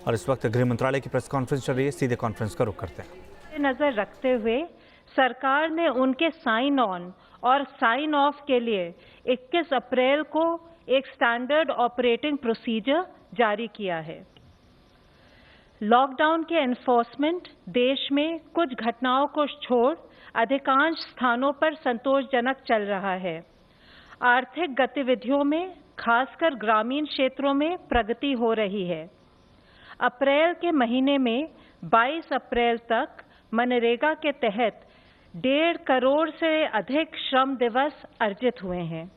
और इस वक्त गृह मंत्रालय की प्रेस कॉन्फ्रेंस चल रही है, सीधे कॉन्फ्रेंस का रुख करते हैं। नजर रखते हुए सरकार ने उनके साइन ऑन और साइन ऑफ के लिए 21 अप्रैल को एक स्टैंडर्ड ऑपरेटिंग प्रोसीजर जारी किया है। लॉकडाउन के एनफोर्समेंट देश में कुछ घटनाओं को छोड़ अधिकांश स्थानों पर संतोषजनक चल रहा है। आर्थिक गतिविधियों में खासकर ग्रामीण क्षेत्रों में प्रगति हो रही है। अप्रैल के महीने में 22 अप्रैल तक मनरेगा के तहत 1.5 करोड़ से अधिक श्रम दिवस अर्जित हुए हैं।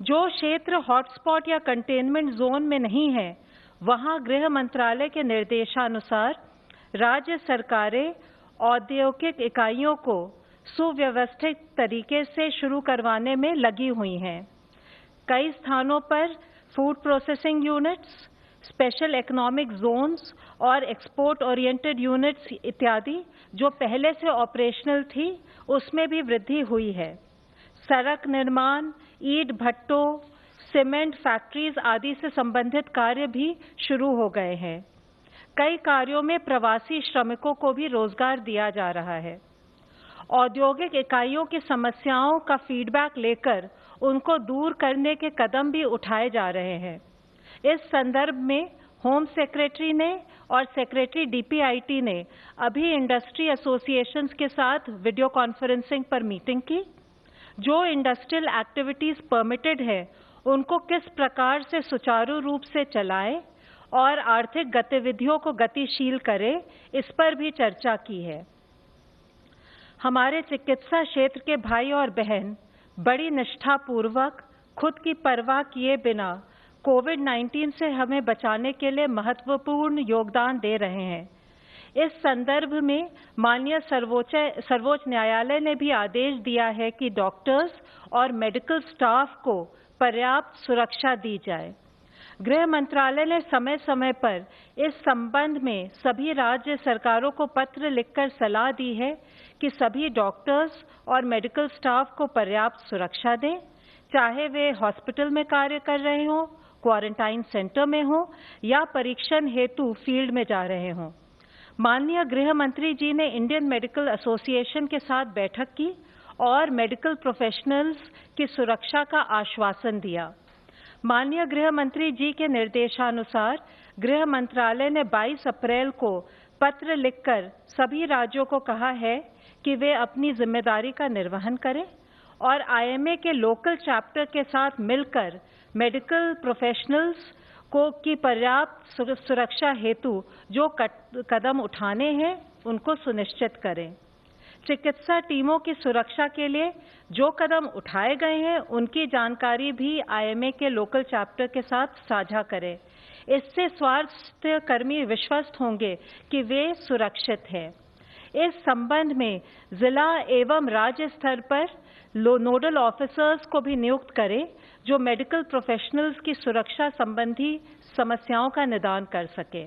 जो क्षेत्र हॉटस्पॉट या कंटेनमेंट जोन में नहीं है, वहां गृह मंत्रालय के निर्देशानुसार राज्य सरकारें औद्योगिक इकाइयों को सुव्यवस्थित तरीके से शुरू करवाने में लगी हुई हैं। कई स्थानों पर food processing units, special economic zones और एक्सपोर्ट ओरिएंटेड यूनिट्स इत्यादि जो पहले से ऑपरेशनल थी, उसमें भी वृद्धि हुई है। सड़क निर्माण, ईंट भट्टों, सीमेंट फैक्ट्रीज आदि से संबंधित कार्य भी शुरू हो गए हैं। कई कार्यों में प्रवासी श्रमिकों को भी रोजगार दिया जा रहा है। औद्योगिक इकाइयों की समस्याओं का फीडबैक लेकर उनको दूर करने के कदम भी उठाए जा रहे हैं। इस संदर्भ में होम सेक्रेटरी ने और सेक्रेटरी डीपीआईटी ने अभी इंडस्ट्री एसोसिएशंस के साथ वीडियो कॉन्फ्रेंसिंग पर मीटिंग की। जो इंडस्ट्रियल एक्टिविटीज परमिटेड है, उनको किस प्रकार से सुचारू रूप से चलाएं और आर्थिक गतिविधियों को गतिशील करें, इस पर भी चर्चा की है। हमारे चिकित्सा क्षेत्र के भाई और बहन बड़ी निष्ठापूर्वक खुद की परवाह किए बिना कोविड-19 से हमें बचाने के लिए महत्वपूर्ण योगदान दे रहे हैं। इस संदर्भ में माननीय सर्वोच्च न्यायालय ने भी आदेश दिया है कि डॉक्टर्स और मेडिकल स्टाफ को पर्याप्त सुरक्षा दी जाए। गृह मंत्रालय ने समय समय पर इस संबंध में सभी राज्य सरकारों को पत्र लिखकर सलाह दी है कि सभी डॉक्टर्स और मेडिकल स्टाफ को पर्याप्त सुरक्षा दें, चाहे वे हॉस्पिटल में कार्य कर रहे हों, क्वारंटाइन सेंटर में हों या परीक्षण हेतु फील्ड में जा रहे हों। माननीय गृह मंत्री जी ने इंडियन मेडिकल एसोसिएशन के साथ बैठक की और मेडिकल प्रोफेशनल्स की सुरक्षा का आश्वासन दिया। माननीय गृह मंत्री जी के निर्देशानुसार गृह मंत्रालय ने 22 अप्रैल को पत्र लिखकर सभी राज्यों को कहा है कि वे अपनी जिम्मेदारी का निर्वहन करें और आईएमए के लोकल चैप्टर के साथ मिलकर मेडिकल प्रोफेशनल्स को की पर्याप्त सुरक्षा हेतु जो कदम उठाने हैं, उनको सुनिश्चित करें। चिकित्सा टीमों की सुरक्षा के लिए जो कदम उठाए गए हैं, उनकी जानकारी भी आईएमए के लोकल चैप्टर के साथ साझा करें। इससे स्वास्थ्य कर्मी विश्वस्त होंगे कि वे सुरक्षित हैं। इस संबंध में जिला एवं राज्य स्तर पर नोडल ऑफिसर्स को भी नियुक्त करें, जो मेडिकल प्रोफेशनल्स की सुरक्षा संबंधी समस्याओं का निदान कर सके।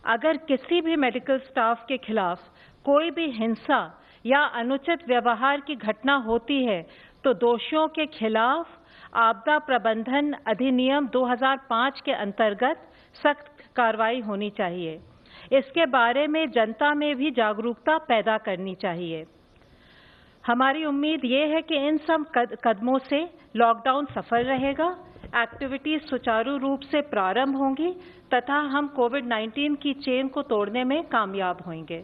अगर किसी भी मेडिकल स्टाफ के खिलाफ कोई भी हिंसा या अनुचित व्यवहार की घटना होती है, तो दोषियों के खिलाफ आपदा प्रबंधन अधिनियम 2005 के अंतर्गत सख्त कार्रवाई होनी चाहिए। इसके बारे में जनता में भी जागरूकता पैदा करनी चाहिए। हमारी उम्मीद ये है कि इन सब कदमों से लॉकडाउन सफल रहेगा, एक्टिविटीज सुचारू रूप से प्रारंभ होंगी तथा हम कोविड-19 की चेन को तोड़ने में कामयाब होंगे।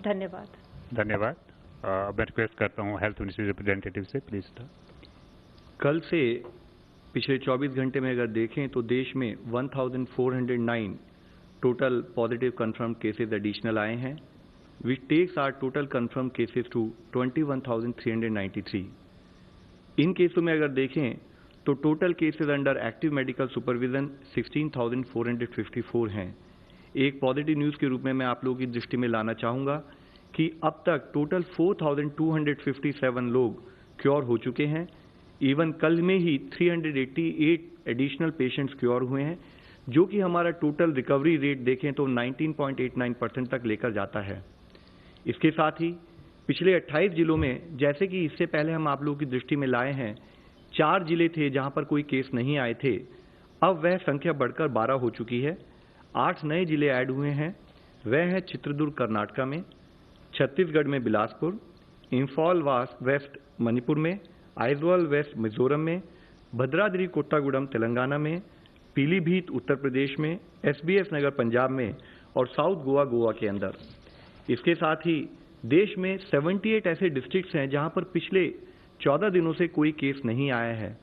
धन्यवाद। धन्यवाद। मैं रिक्वेस्ट करता हूँ हेल्थ मिनिस्ट्री रिप्रेजेंटेटिव से, प्लीज। कल से पिछले 24 घंटे में अगर देखें तो देश में 1409 total positive confirm cases additional आए हैं, which takes our total confirmed cases to 21,393. इन केसों में अगर देखें तो total cases under active medical supervision 16,454 हैं। एक पॉजिटिव न्यूज़ के रूप में मैं आप लोगों की दृष्टि में लाना चाहूँगा कि अब तक टोटल 4,257 लोग क्योर हो चुके हैं। इवन कल में ही 388 एडिशनल पेशेंट्स क्योर हुए हैं, जो कि हमारा टोटल रिकवरी रेट देखें तो 19.89% तक लेकर जाता है। इसके साथ ही पिछले 28 जिलों में, जैसे कि इससे पहले हम आप लोगों की दृष्टि में लाए हैं, 4 जिले थे जहां पर कोई केस नहीं आए थे, अब वह संख्या बढ़कर 12 हो चुकी है। 8 नए जिले ऐड हुए हैं। वह हैं चित्रदुर्ग कर्नाटका में, छत्तीसगढ़ में बिलासपुर, इंफॉल वेस्ट मणिपुर में, आइजवाल वेस्ट मिजोरम में, भद्राद्री कोट्टागुडम तेलंगाना में, पीलीभीत उत्तर प्रदेश में, SBS नगर पंजाब में और साउथ गोवा के अंदर। इसके साथ ही देश में 78 ऐसे डिस्ट्रिक्ट्स हैं जहां पर पिछले 14 दिनों से कोई केस नहीं आया है।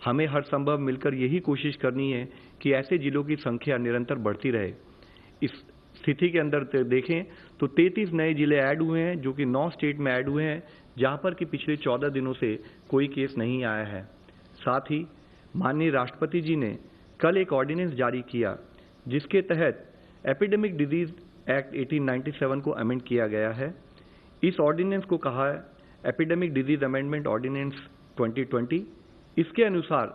हमें हर संभव मिलकर यही कोशिश करनी है कि ऐसे जिलों की संख्या निरंतर बढ़ती रहे। इस स्थिति के अंदर देखें तो 33 नए जिले ऐड हुए हैं, जो कि 9 स्टेट में ऐड हुए हैं, जहां पर कि पिछले 14 दिनों से कोई केस नहीं आया है। साथ ही माननीय राष्ट्रपति जी ने कल एक ऑर्डिनेंस जारी किया, जिसके तहत एपिडेमिक डिजीज एक्ट 1897 को अमेंड किया गया है। इस ऑर्डिनेंस को कहा है एपिडेमिक डिजीज अमेंडमेंट ऑर्डिनेंस 2020। इसके अनुसार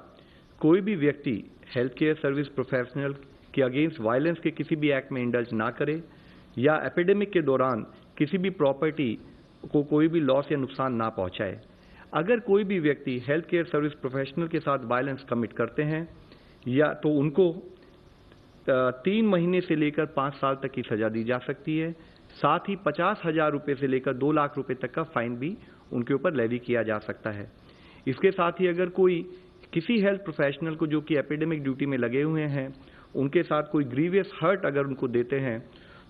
कोई भी व्यक्ति हेल्थ केयर सर्विस प्रोफेशनल के अगेंस्ट वायलेंस के किसी भी एक्ट में इंडल्ज ना करे या एपिडेमिक के दौरान किसी भी प्रॉपर्टी को कोई भी लॉस या नुकसान ना पहुंचाए। अगर कोई भी व्यक्ति हेल्थ केयर सर्विस प्रोफेशनल के साथ वायलेंस कमिट करते हैं या तो उनको 3 महीने से लेकर 5 साल तक की सजा दी जा सकती है। साथ ही 50,000 रुपये से लेकर 2 लाख रुपए तक का फाइन भी उनके ऊपर लेवी किया जा सकता है। इसके साथ ही अगर कोई किसी हेल्थ प्रोफेशनल को जो कि एपिडेमिक ड्यूटी में लगे हुए हैं, उनके साथ कोई ग्रीवियस हर्ट अगर उनको देते हैं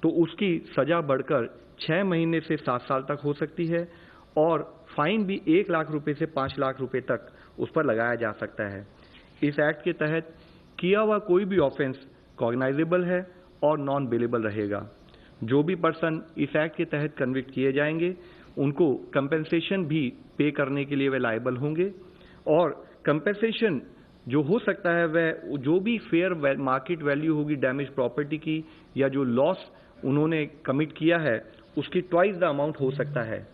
तो उसकी सजा बढ़कर 6 महीने से 7 साल तक हो सकती है और फाइन भी 1 लाख रुपए से 5 लाख रुपए तक उस पर लगाया जा सकता है। इस एक्ट के तहत किया हुआ कोई भी ऑफेंस कॉग्नाइजेबल है और नॉन बेलेबल रहेगा। जो भी पर्सन इस एक्ट के तहत कन्विक्ट किए जाएंगे उनको कंपेंसेशन भी पे करने के लिए वे लायबल होंगे और कंपेंसेशन जो हो सकता है वह जो भी फेयर मार्केट वैल्यू होगी डैमेज प्रॉपर्टी की या जो लॉस उन्होंने कमिट किया है उसकी ट्वाइस द अमाउंट हो सकता है।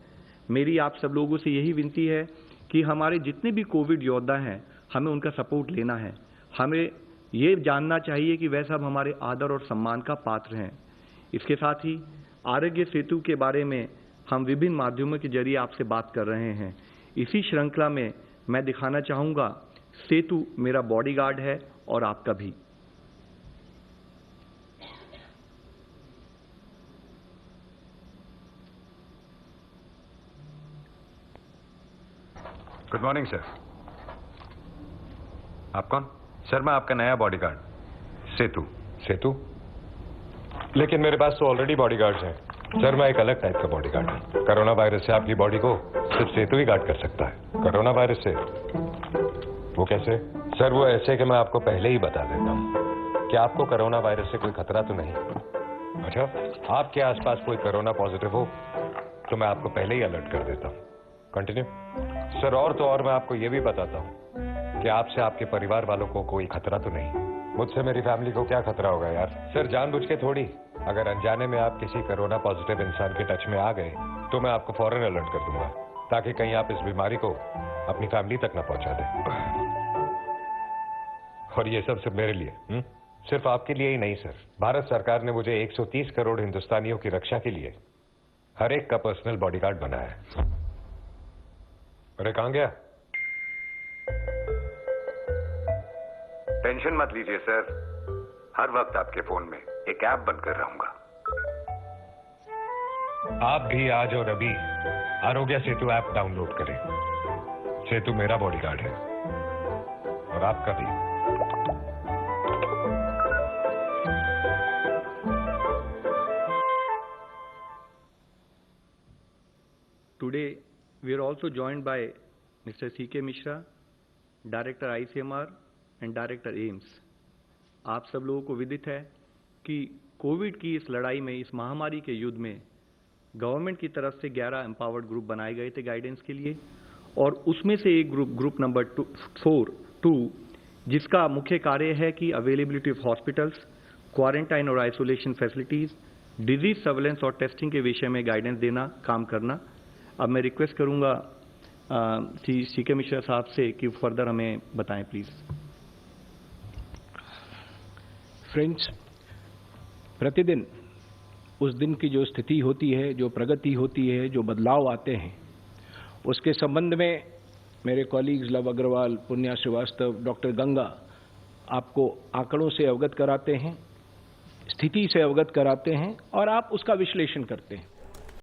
मेरी आप सब लोगों से यही विनती है कि हमारे जितने भी कोविड योद्धा हैं हमें उनका सपोर्ट लेना है। हमें ये जानना चाहिए कि वह सब हमारे आदर और सम्मान का पात्र हैं। इसके साथ ही आरोग्य सेतु के बारे में हम विभिन्न माध्यमों के जरिए आपसे बात कर रहे हैं। इसी श्रृंखला में मैं दिखाना चाहूंगा सेतु मेरा बॉडीगार्ड है और आपका भी। Good morning sir. आप कौन? सर मैं आपका नया बॉडीगार्ड सेतु। सेतु? लेकिन मेरे पास तो ऑलरेडी बॉडीगार्ड्स हैं। सर मैं एक अलग टाइप का बॉडीगार्ड हूँ। कोरोना वायरस से आपकी बॉडी को सिर्फ सेतु ही गार्ड कर सकता है। कोरोना वायरस से? वो कैसे? सर वो ऐसे कि मैं आपको पहले ही बता देता हूँ कि आपको कोरोना वायरस से कोई खतरा तो नहीं। अच्छा, आपके आसपास कोई कोरोना पॉजिटिव हो तो मैं आपको पहले ही अलर्ट कर देता हूँ। कंटिन्यू। सर और तो और मैं आपको ये भी बताता हूँ कि आपसे आपके परिवार वालों को कोई खतरा तो नहीं। मुझसे मेरी फैमिली को क्या खतरा होगा यार? सर जानबूझ के थोड़ी। अगर अनजाने में आप किसी कोरोना पॉजिटिव इंसान के टच में आ गए तो मैं आपको फौरन अलर्ट कर दूंगा ताकि कहीं आप इस बीमारी को अपनी फैमिली तक ना पहुंचा दें। और ये सब सिर्फ मेरे लिए, सिर्फ आपके लिए ही नहीं सर। भारत सरकार ने मुझे 130 करोड़ हिंदुस्तानियों की रक्षा के लिए हर एक का पर्सनल बॉडीगार्ड बनाया है। अरे कहां गया? टेंशन मत लीजिए सर, हर वक्त आपके फोन में एक ऐप बनकर रहूंगा। आप भी आज और अभी आरोग्य सेतु ऐप डाउनलोड करें। सेतु मेरा बॉडीगार्ड है और आपका भी। Today we are also joined by Mr. C.K. Mishra, Director ICMR and Director AIMS। आप सब लोगों को विदित है कि कोविड की इस लड़ाई में, इस महामारी के युद्ध में गवर्नमेंट की तरफ से 11 एम्पावर्ड ग्रुप बनाए गए थे गाइडेंस के लिए और उसमें से एक ग्रुप नंबर 2 जिसका मुख्य कार्य है कि अवेलेबिलिटी ऑफ हॉस्पिटल्स, क्वारंटाइन और आइसोलेशन फैसिलिटीज, डिजीज सर्वेलेंस और टेस्टिंग के विषय में गाइडेंस देना, काम करना। अब मैं रिक्वेस्ट करूंगा सीके मिश्रा साहब से कि फर्दर हमें बताएं प्लीज। फ्रेंड्स, प्रतिदिन उस दिन की जो स्थिति होती है, जो प्रगति होती है, जो बदलाव आते हैं, उसके संबंध में मेरे कॉलीग्स लव अग्रवाल, पुण्या श्रीवास्तव, डॉक्टर गंगा आपको आंकड़ों से अवगत कराते हैं। स्थिति से अवगत कराते हैं और आप उसका विश्लेषण करते हैं।